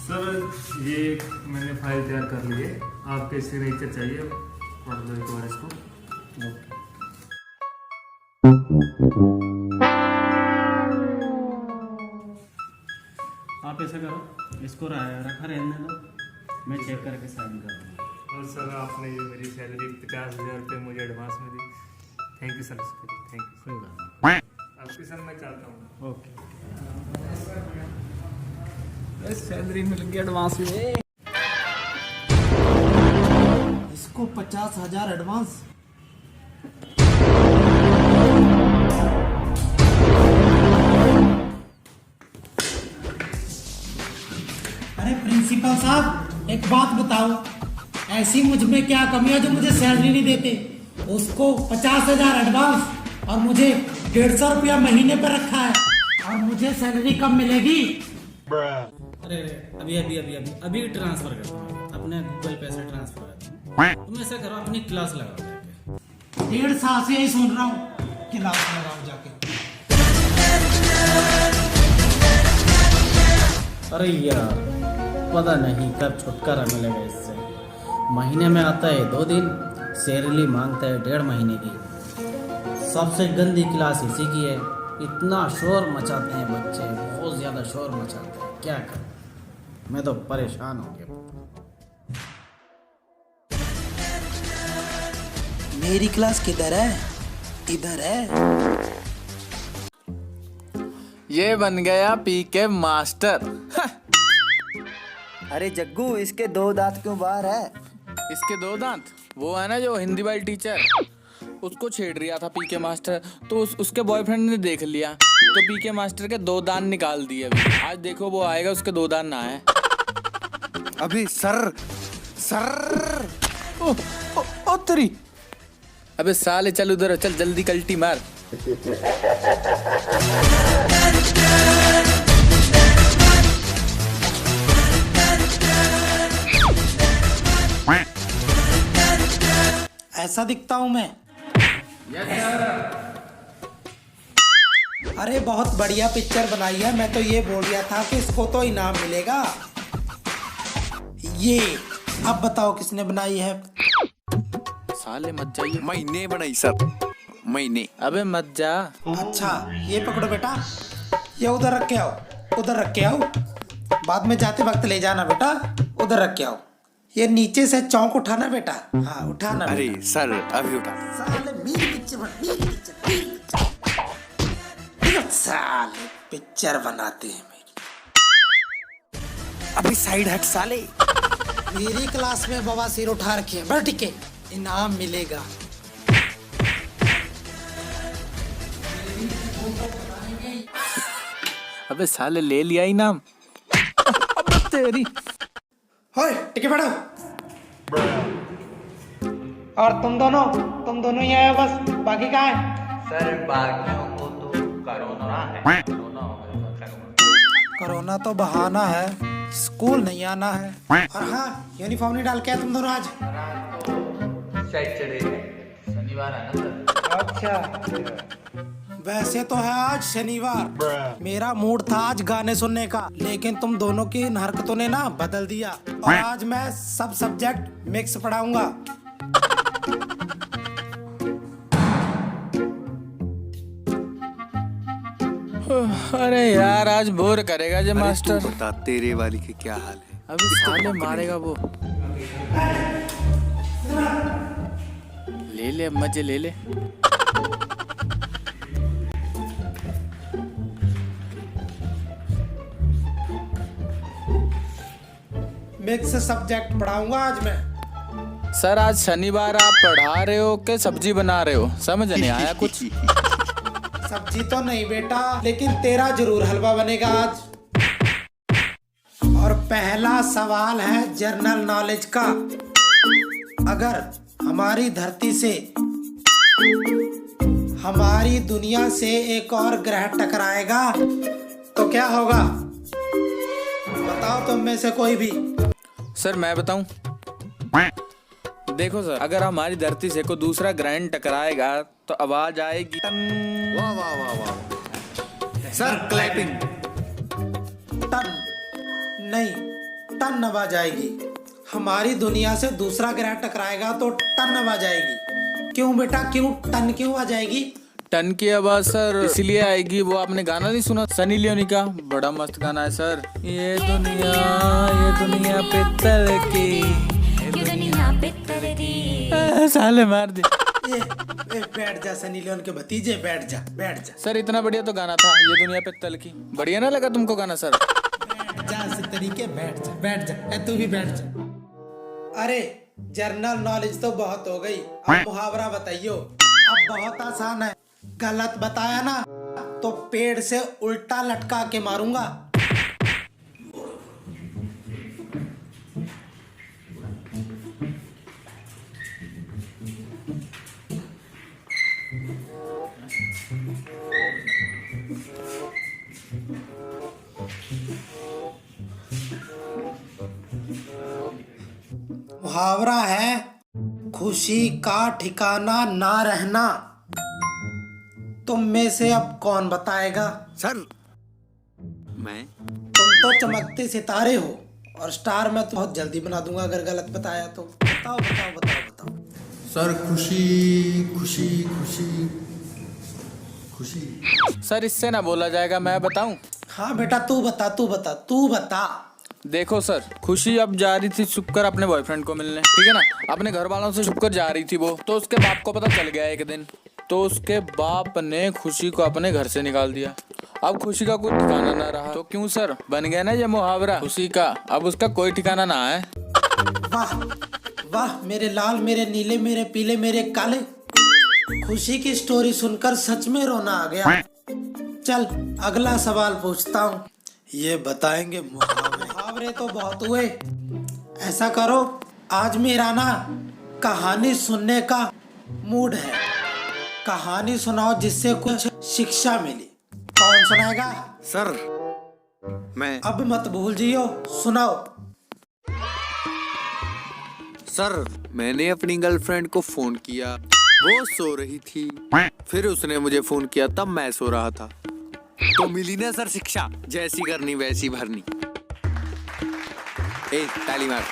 Sir ये मैंने file तैयार कर ली है, आपके सिग्नेचर चाहिए, पढ़ लो एक बार इसको। आप ऐसा करो, इसको रखा रहने दो, मैं चेक करके साइन कर दूँगा। और सर आपने ये मेरी सैलरी 50,000 रुपये मुझे एडवांस में दी, थैंक यू सर, इसके लिए थैंक यू। कोई बात नहीं। आपकी सर मैं चाहता हूँ। ओके, सैलरी मिल गई एडवांस में। इसको 50,000 एडवांस। अरे प्रिंसिपल साहब, एक बात बताओ, ऐसी मुझ में क्या कमी है जो मुझे सैलरी नहीं देते? उसको 50,000 एडवांस और मुझे 150 रुपया महीने पर रखा है, और मुझे सैलरी कब मिलेगी? अरे अभी ट्रांसफर कर दूँ, अपने गूगल पे से ट्रांसफर कर दूँ। तुम ऐसा करो, अपनी क्लास लगाओ जाके। 1.5 साल से यही सुन रहा हूँ, क्लास लगाओ जाके। अरे यार, पता नहीं कब छुटकारा मिलेगा इससे। महीने में आता है 2 दिन, सैलरी मांगता है 1.5 महीने की। सबसे गंदी क्लास इसी की है। इतना शोर मचाते हैं बच्चे, बहुत ज़्यादा शोर मचाते हैं, क्या करें। मैं तो परेशान हो गया। मेरी क्लास किधर है? इधर है। ये बन गया पीके मास्टर। अरे जग्गू, इसके 2 दांत क्यों बाहर है? इसके 2 दांत? वो है ना जो हिंदी वाली टीचर, उसको छेड़ रहा था पीके मास्टर, तो उसके बॉयफ्रेंड ने देख लिया, तो पीके मास्टर के 2 दांत निकाल दिए। अभी आज देखो वो आएगा, उसके 2 दांत ना आए। अभी सर ओ, ओ, ओ तेरी। अबे साले चल उधर, चल जल्दी कल्टी मार। ऐसा दिखता हूँ मैं? अरे बहुत बढ़िया पिक्चर बनाई है। मैं तो ये बोल रहा था कि इसको तो इनाम मिलेगा। ये अब बताओ किसने बनाई है? साले मत जाइए। मैंने बनाई सर, मैंने। अबे मत जा। अच्छा, ये पकड़ो बेटा, ये उधर रख के आओ, उधर रख के आओ। बाद में जाते वक्त ले जाना बेटा, उधर रख के आओ। ये नीचे से चौंक उठाना बेटा। हाँ उठाना। अरे सर अभी उठा। साले मेरी पिक्चर साले पिक्चर बनाते हैं मेरी। अभी साइड हट साले। मेरी क्लास में बवासीर उठा रखे हैं, बैठ के इनाम मिलेगा। अबे साले ले लिया इनाम। अबे तेरी। होए टिके बैठो। और तुम दोनों ही आए बस, बाकी कहाँ है? सर बाकियों को तो कोरोना है। कोरोना तो बहाना है, स्कूल नहीं आना है। और हाँ, यूनिफॉर्म नहीं डाल के आए तुम दोनों आज? सैटरडे शनिवार है ना सर। अच्छा, वैसे तो है आज शनिवार। मेरा मूड था आज गाने सुनने का, लेकिन तुम दोनों की इन हरकतों ने ना बदल दिया। और आज मैं सब सब्जेक्ट मिक्स पढ़ाऊंगा। अरे यार आज बोर करेगा जो मास्टर। तू बता तेरे वाली के क्या हाल है? अभी साले मारेगा वो। ले ले मजे ले ले। मिक्स सब्जेक्ट पढ़ाऊंगा आज मैं। सर आज शनिवार, आप पढ़ा रहे हो कि सब्जी बना रहे हो? समझ नहीं आया कुछ। सब्जी तो नहीं बेटा, लेकिन तेरा जरूर हलवा बनेगा आज। और पहला सवाल है जनरल नॉलेज का। अगर हमारी धरती से, हमारी दुनिया से एक और ग्रह टकराएगा तो क्या होगा? बताओ तुम में से कोई भी। सर मैं बताऊं? देखो सर, अगर हमारी धरती से कोई दूसरा ग्रह टकराएगा तो आवाज आएगी टन। वाह वाह वाह वाह। Sir clapping. टन नहीं, टन आवाज आएगी। हमारी दुनिया से दूसरा ग्रह टकराएगा तो टन आवाज आएगी। क्यों बेटा, क्यों टन क्यों आवाज आएगी? टन की आवाज सर इसलिए आएगी, वो आपने गाना नहीं सुना सनी लियोनी का? बड़ा मस्त गाना है सर। ये दुनिया पित्तल की, ये दुनिया पित्तल की। साले मार दे। बैठ जा सनी लियोन के भतीजे, बैठ जा बैठ जा। सर इतना बढ़िया तो गाना था ये दुनिया पित्तल की। बढ़िया ना लगा तुमको गाना सर? बैठ जा इसी तरीके, बैठ जा बैठ जा। तू भी बैठ जा। अरे जनरल नॉलेज तो बहुत हो गई, अब मुहावरा बताइयो। अब बहुत आसान है, गलत बताया ना तो पेड़ से उल्टा लटका के मारूंगा। मुहावरा है, खुशी का ठिकाना ना रहना। तुम में से अब कौन बताएगा? सर मैं तुम तो चमकते सितारे हो और स्टार मैं तो बहुत जल्दी बना दूंगा अगर गलत बताया तो। बताओ बताओ बताओ बताओ। सर खुशी खुशी खुशी खुशी। सर इससे ना बोला जाएगा, मैं बताऊं? हाँ बेटा तू बता तू बता तू बता। देखो सर, खुशी अब जा रही थी छुपकर अपने बॉयफ्रेंड को मिलने, ठीक है ना? अपने घर वालों से छुपकर जा रही थी वो, तो उसके बाप को पता चल गया एक दिन, तो उसके बाप ने खुशी को अपने घर से निकाल दिया। अब खुशी का कोई ठिकाना ना रहा, तो क्यों सर बन गया ना ये मुहावरा खुशी का, अब उसका कोई ठिकाना ना है। वाह वाह मेरे लाल, मेरे नीले, मेरे पीले, मेरे काले। खुशी की स्टोरी सुनकर सच में रोना आ गया। चल अगला सवाल पूछता हूँ, ये बताएंगे मुहावरे तो बहुत हुए। ऐसा करो, आज मेरा ना कहानी सुनने का मूड है। कहानी सुनाओ जिससे कुछ शिक्षा मिली। कौन सुनाएगा? सर मैं। अब मत भूल जियो, सुनाओ। सर मैंने अपनी गर्लफ्रेंड को फोन किया, वो सो रही थी, फिर उसने मुझे फोन किया तब मैं सो रहा था, तो मिली ना सर शिक्षा, जैसी करनी वैसी भरनी। ए ताली मार।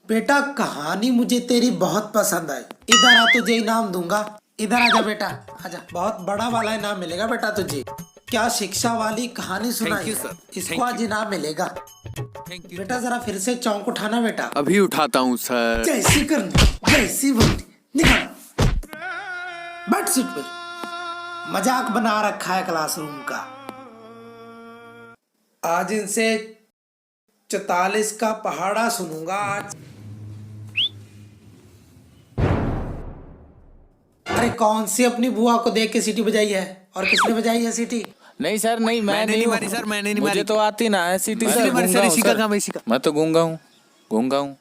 बेटा कहानी मुझे तेरी बहुत पसंद आई। इधर आ, तुझे इनाम दूंगा। इधर आजा बेटा, आजा। बहुत बड़ा वाला इनाम मिलेगा बेटा तुझे। क्या शिक्षा वाली कहानी सुनाई you, है। sir. इसको Thank आज इनाम मिलेगा। Thank you. बेटा जरा फिर से चौंक उठाना बेटा। अभी उठाता हूँ सर। जैसी करनी वैसी बोलनी। निकल बैठ सीट पर। मजाक बना रखा है क्लासरूम का। आज इनसे 44 का पहाड़ा सुनूंगा आज। अरे कौन सी अपनी बुआ को देख के सीटी बजाई है और किसने बजाई है सीटी? नहीं सर नहीं, मैं नहीं मारी सर, मैंने नहीं मुझे मारी। तो आती ना है सीटी सर। मारी सर, इसी का काम है, इसी का। मैं तो गूंगा हूँ गूंगा हूँ।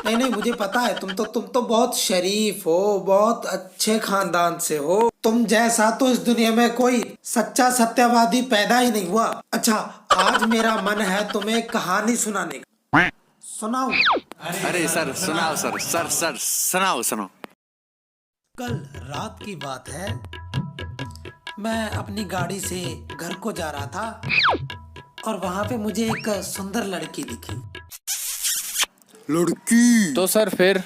नहीं नहीं मुझे पता है, तुम तो बहुत शरीफ हो, बहुत अच्छे खानदान से हो। तुम जैसा तो इस दुनिया में कोई सच्चा सत्यवादी पैदा ही नहीं हुआ। अच्छा आज मेरा मन है तुम्हें कहानी सुनाने का। सुनाओ। अरे सर सुनाओ सर, सर सर सुनाओ सुनाओ। कल रात की बात है, मैं अपनी गाड़ी से घर को जा रहा था और वहां पे मुझे एक सुंदर लड़की दिखी। लड़की? तो सर फिर?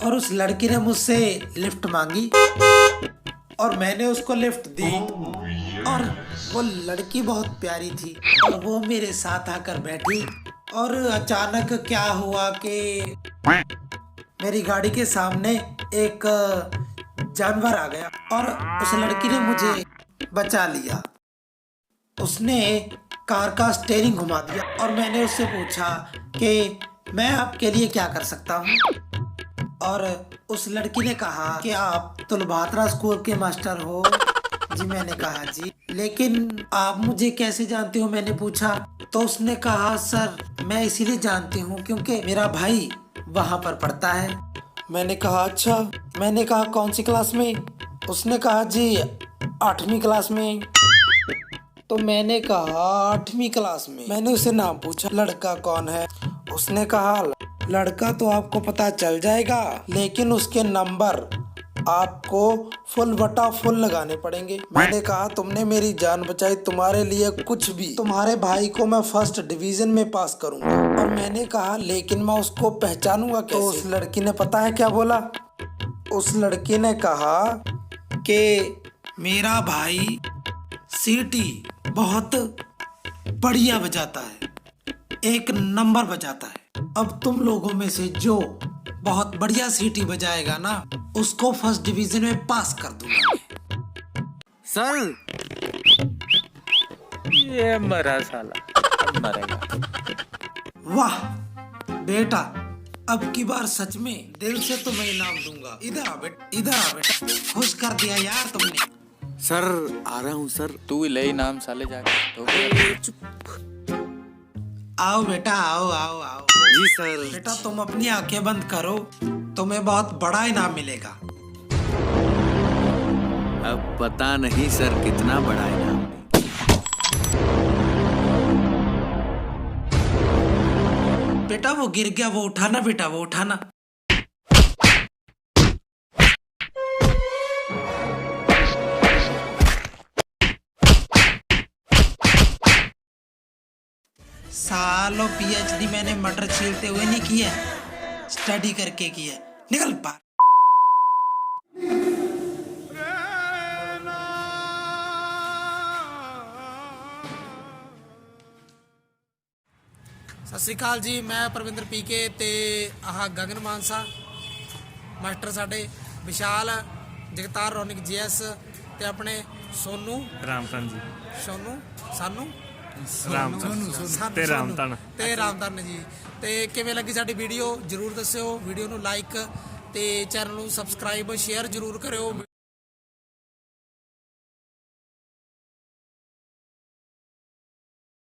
और उस लड़की ने मुझसे लिफ्ट मांगी और मैंने उसको लिफ्ट दी। और वो लड़की बहुत प्यारी थी और वो मेरे साथ आकर बैठी। और अचानक क्या हुआ कि मेरी गाड़ी के सामने एक जानवर आ गया और उस लड़की ने मुझे बचा लिया। उसने कार का स्टीयरिंग घुमा दिया और मैंने उससे पूछा कि मैं आपके लिए क्या कर सकता हूँ। और उस लड़की ने कहा कि आप तुलभात्रा स्कूल के मास्टर हो। जी मैंने कहा जी, लेकिन आप मुझे कैसे जानते हो मैंने पूछा। तो उसने कहा सर मैं इसीलिए जानती हूँ क्योंकि मेरा भाई वहाँ पर पढ़ता है। मैंने कहा अच्छा। मैंने कहा कौन सी क्लास में? उसने कहा जी 8वीं क्लास में। तो मैंने कहा 8वीं क्लास में। मैंने उसे नाम पूछा, लड़का कौन है? उसने कहा लड़का तो आपको पता चल जाएगा, लेकिन उसके नंबर आपको फुल बटा फुल लगाने पड़ेंगे। मैंने कहा तुमने मेरी जान बचाई, तुम्हारे लिए कुछ भी। तुम्हारे भाई को मैं फर्स्ट डिवीजन में पास करूंगा। और मैंने कहा लेकिन मैं उसको पहचानूंगा कैसे? तो उस लड़की ने पता है क्या बोला? उस लड़की ने कहा कि मेरा भाई सीटी बहुत बढ़िया बजाता है, 1 नंबर बजाता है। अब तुम लोगों में से जो बहुत बढ़िया सीटी बजाएगा ना, उसको फर्स्ट डिवीजन में पास कर दूंगा। सर ये मरा साला, अब मरेगा। वाह बेटा, अब की बार सच में दिल से तुम्हें इनाम दूंगा। इधर आ बेटा, खुश कर दिया यार तुमने। सर आ रहा हूँ सर। तू ले इनाम साले जाके तो। आओ बेटा, आओ। जी सर। बेटा तुम अपनी आंखें बंद करो, तुम्हें बहुत बड़ा इनाम मिलेगा। अब पता नहीं सर कितना बड़ा इनाम। बेटा वो गिर गया, वो उठाना बेटा, वो उठाना। सालों पीएचडी मैंने मटर छीलते हुए नहीं किया, स्टडी करके किया। निकल बाहर। सत श्री अकाल जी, मैं परविंਦਰ पीके ते आह गगन मानसा मास्टर साडे विशाल जगतार रौनिक जीएस ते अपने सोनू रामतन जी सोनू सानू ਤੇ ਰਾਮਤਨ ਤੇ ਰਾਮਤਨ ਜੀ। ਤੇ ਕਿਵੇਂ ਲੱਗੀ ਸਾਡੀ ਵੀਡੀਓ ਜਰੂਰ ਦੱਸਿਓ। ਵੀਡੀਓ ਨੂੰ ਲਾਈਕ ਤੇ ਚੈਨਲ ਨੂੰ ਸਬਸਕ੍ਰਾਈਬ ਸ਼ੇਅਰ ਜਰੂਰ ਕਰਿਓ।